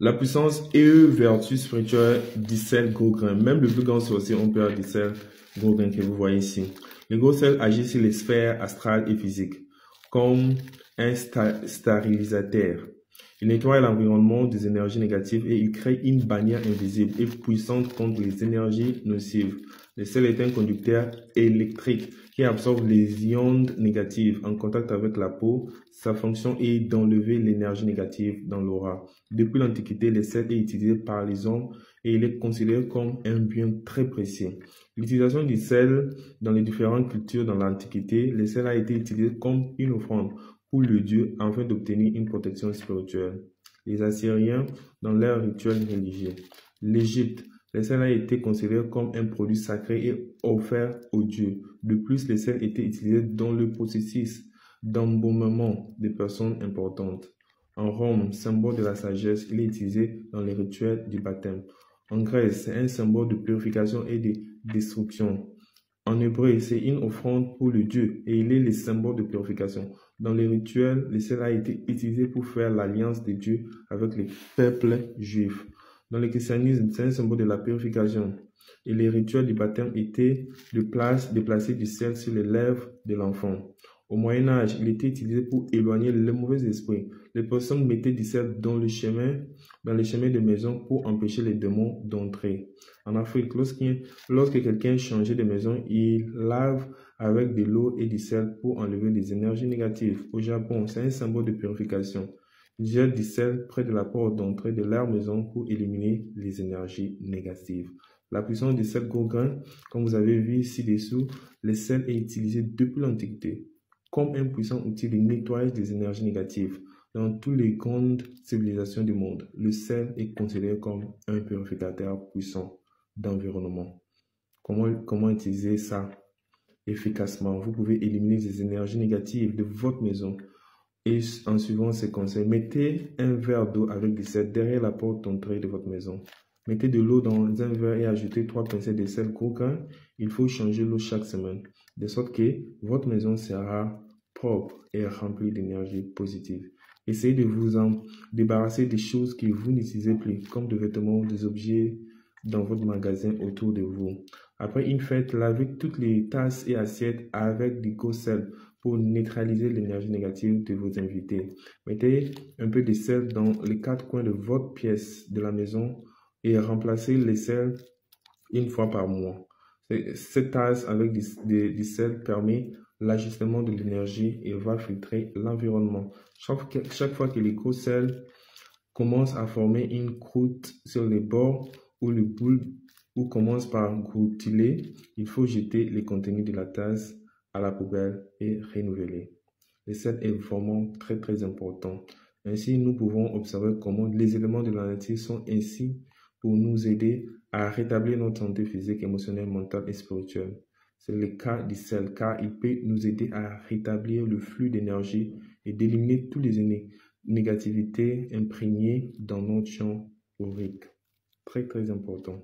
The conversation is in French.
La puissance et vertu spirituelle d'Issel Gauguin. Même le plus grand sorcier, on peut d'Issel Gauguin que vous voyez ici. Le gros sel agit sur les sphères astrales et physiques, comme un stérilisateur. Il nettoie l'environnement des énergies négatives et il crée une barrière invisible et puissante contre les énergies nocives. Le sel est un conducteur électrique qui absorbe les ondes négatives en contact avec la peau. Sa fonction est d'enlever l'énergie négative dans l'aura. Depuis l'Antiquité, le sel est utilisé par les hommes et il est considéré comme un bien très précieux. L'utilisation du sel dans les différentes cultures dans l'Antiquité, le sel a été utilisé comme une offrande pour le dieu afin d'obtenir une protection spirituelle. Les Assyriens dans leurs rituels religieux. L'Égypte, le sel a été considéré comme un produit sacré et offert aux dieux. De plus, le sel était utilisé dans le processus d'embaumement des personnes importantes. En Rome, symbole de la sagesse, il est utilisé dans les rituels du baptême. En Grèce, c'est un symbole de purification et de destruction. En hébreu, c'est une offrande pour le Dieu et il est le symbole de purification. Dans les rituels, le sel a été utilisé pour faire l'alliance de Dieu avec le peuple juif. Dans le christianisme, c'est un symbole de la purification. Et les rituels du baptême étaient de placer du sel sur les lèvres de l'enfant. Au Moyen-Âge, il était utilisé pour éloigner les mauvais esprits. Les personnes mettaient du sel dans les chemins de maison pour empêcher les démons d'entrer. En Afrique, lorsque quelqu'un changeait de maison, il lave avec de l'eau et du sel pour enlever les énergies négatives. Au Japon, c'est un symbole de purification. Ils jettent du sel près de la porte d'entrée de leur maison pour éliminer les énergies négatives. La puissance du sel Gauguin, comme vous avez vu ci-dessous, le sel est utilisé depuis l'Antiquité comme un puissant outil de nettoyage des énergies négatives. Dans toutes les grandes civilisations du monde, le sel est considéré comme un purificateur puissant d'environnement. Comment utiliser ça efficacement? Vous pouvez éliminer les énergies négatives de votre maison et en suivant ces conseils, mettez un verre d'eau avec du sel derrière la porte d'entrée de votre maison. Mettez de l'eau dans un verre et ajoutez 3 pincées de sel Gauguin. Il faut changer l'eau chaque semaine, de sorte que votre maison sera propre et remplie d'énergie positive. Essayez de vous en débarrasser des choses que vous n'utilisez plus, comme des vêtements, des objets dans votre magasin autour de vous. Après une fête, lavez toutes les tasses et assiettes avec du gros sel pour neutraliser l'énergie négative de vos invités. Mettez un peu de sel dans les 4 coins de votre pièce de la maison et remplacez les sels une fois par mois. Cette tasse avec du sel permet l'ajustement de l'énergie et va filtrer l'environnement. Chaque fois que les gros sels commencent à former une croûte sur les bords ou le boule ou commence par gouttiler, il faut jeter les contenus de la tasse à la poubelle et renouveler. Le sel est vraiment très important. Ainsi, nous pouvons observer comment les éléments de la nature sont ainsi pour nous aider à rétablir notre santé physique, émotionnelle, mentale et spirituelle. C'est le cas du sel, car il peut nous aider à rétablir le flux d'énergie et d'éliminer toutes les négativités imprégnées dans notre champ aurique. Très important.